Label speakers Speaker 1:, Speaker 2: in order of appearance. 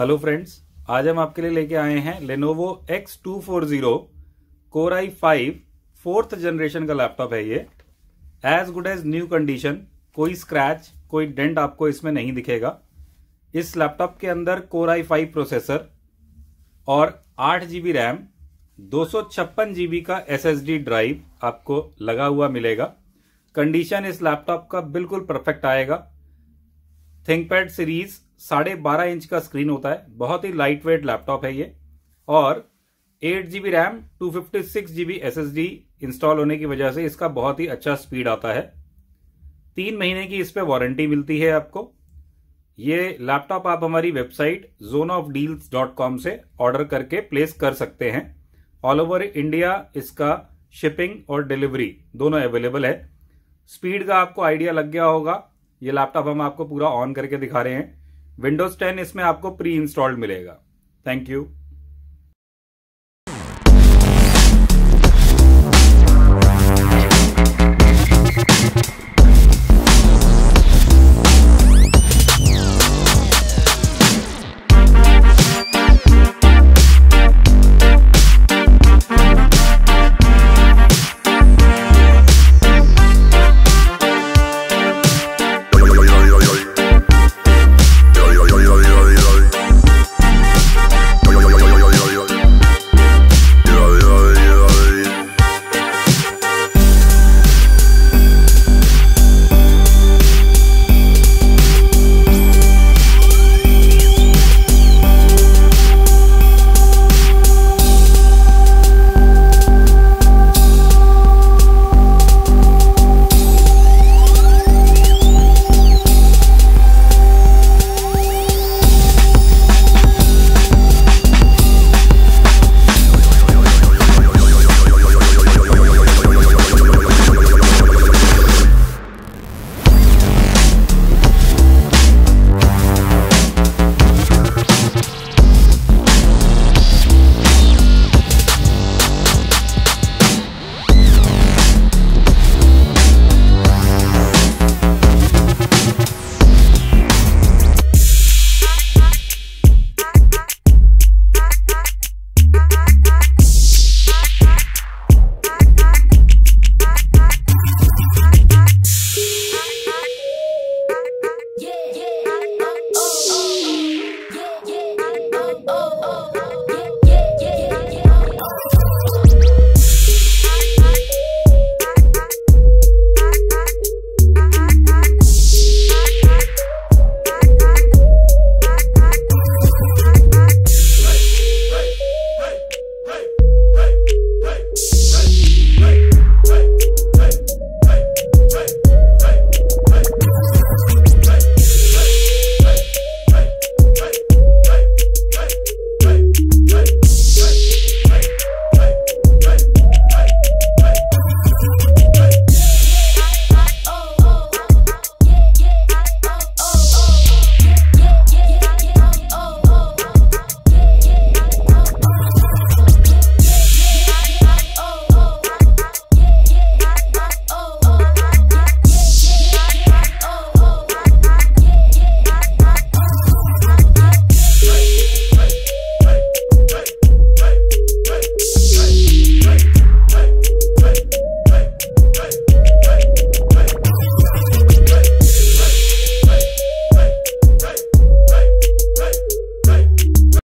Speaker 1: Hello friends, आज हम आपके लिए लेके आए हैं Lenovo X240 Core i5 4th generation का लैपटॉप है। ये as good as new condition, कोई स्क्रैच कोई डेंट आपको इसमें नहीं दिखेगा। इस लैपटॉप के अंदर Core i5 प्रोसेसर और 8 GB रैम 256 GB का SSD ड्राइव आपको लगा हुआ मिलेगा। कंडीशन इस लैपटॉप का बिल्कुल परफेक्ट आएगा। थिंकपैड सीरीज 12.5 इंच का स्क्रीन होता है, बहुत ही लाइट वेट लैपटॉप है ये। और 8 GB RAM 256 GB SSD install होने की वजह से इसका बहुत ही अच्छा स्पीड आता है। 3 महीने की इस पे वारंटी मिलती है आपको। ये लैपटॉप आप हमारी वेबसाइट zoneofdeals.com से ऑर्डर करके प्लेस कर सकते हैं। ऑल ओवर इंडिया इसका शिपिंग और डिलीवरी दोनों अवेलेबल है। स्पीड का आपको आइडिया लग गया होगा। ये लैपटॉप हम आपको पूरा ऑन करके दिखा रहे हैं। विंडोज 10 इसमें आपको प्री इंस्टॉल्ड मिलेगा। Thank you.